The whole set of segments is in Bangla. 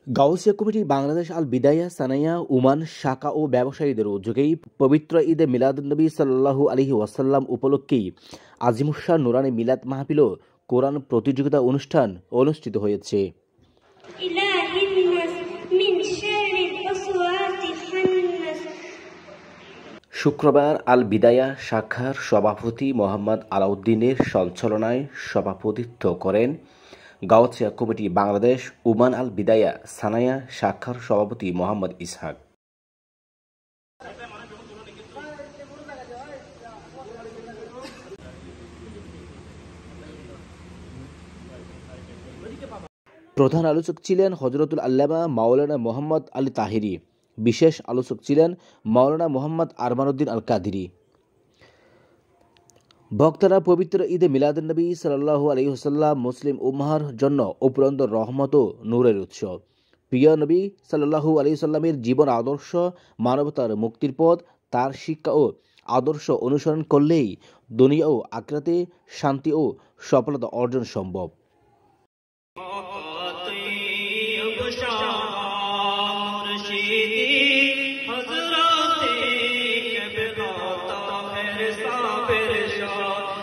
গাউসিয়া কমিটি বাংলাদেশ আল বিদায়া সানাইয়া উমান শাখা ও ব্যবসায়ীদের উদ্যোগেই পবিত্র ঈদে মিলাদুন্নবী সাল্লাল্লাহু আলাইহি ওয়াসাল্লাম উপলক্ষেই আজিমুশান নুরানি মিলাদ মাহফিল ও কোরআন প্রতিযোগিতা অনুষ্ঠান অনুষ্ঠিত হয়েছে। শুক্রবার আল বিদায়া শাখার সভাপতি মোহাম্মদ আলাউদ্দিনের সঞ্চালনায় সভাপতিত্ব করেন গাউসিয়া কমিটি বাংলাদেশ উমান আল বিদায়া সানাইয়া শাখার সভাপতি মোহাম্মদ ইসহাক। প্রধান আলোচক ছিলেন হযরতুল আল্লামা মাওলানা মোহাম্মদ আলী তাহিরি। বিশেষ আলোচক ছিলেন মাওলানা মোহাম্মদ আরমানউদ্দিন আল কাদিরি। বক্তারা পবিত্র ঈদে মিলাদুন্নবী সাল্লাল্লাহু আলাইহি ওয়াসাল্লাম মুসলিম উম্মাহর জন্য অপূরন্ত রহমত ও নূরের উৎস। প্রিয় নবী সাল্লাল্লাহু আলাইহি ওয়াসাল্লামের জীবন আদর্শ, মানবতার মুক্তির পথ, তার শিক্ষা ও আদর্শ অনুসরণ করলেই দুনিয়া ও আখিরাতে শান্তি ও সফলতা অর্জন সম্ভব।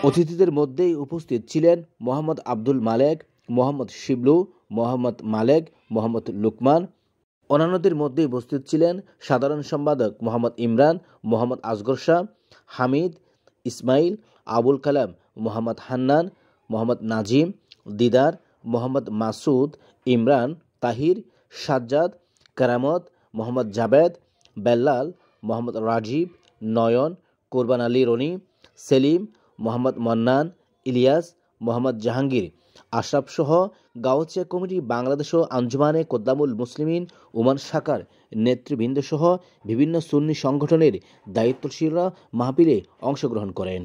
অতিথিদের মধ্যেই উপস্থিত ছিলেন মোহাম্মদ আব্দুল মালেক, মোহাম্মদ শিবলু, মোহাম্মদ মালেক, মোহাম্মদ লুকমান। অন্যান্যদের মধ্যে উপস্থিত ছিলেন সাধারণ সম্পাদক মোহাম্মদ ইমরান, মোহাম্মদ আসগর শাহ, হামিদ, ইসমাইল, আবুল কালাম, মোহাম্মদ হান্নান, মোহাম্মদ নাজিম, দিদার, মোহাম্মদ মাসুদ, ইমরান, তাহির, সাজ্জাদ, কারামত, মোহাম্মদ জাবেদ, বেল্লাল, মোহাম্মদ রাজীব, নয়ন, কোরবান আলী রনি, সেলিম, মোহাম্মদ মান্নান, ইলিয়াস, মোহাম্মদ জাহাঙ্গীর, আশরাফ সহ গাউসিয়া কমিটি বাংলাদেশ ও আঞ্জুমানে কোদ্দামুল মুসলিমিন ওমান শাখার নেতৃবৃন্দ সহ বিভিন্ন সুন্নি সংগঠনের দায়িত্বশীলরা মাহফিলে অংশগ্রহণ করেন।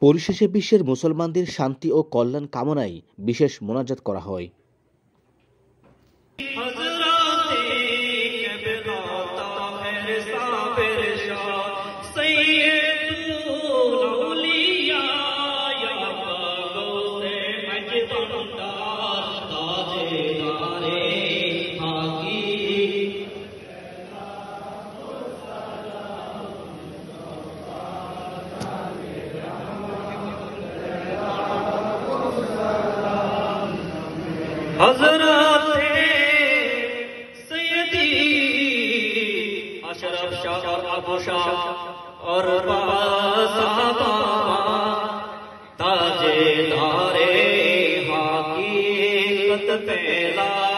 পরিশেষে বিশ্বের মুসলমানদের শান্তি ও কল্যাণ কামনায় বিশেষ মোনাজাত করা হয়। हज़रत सैयदी अशरफ शाह और अबू शाह और साहबा ताजेदारे हकीकत पहला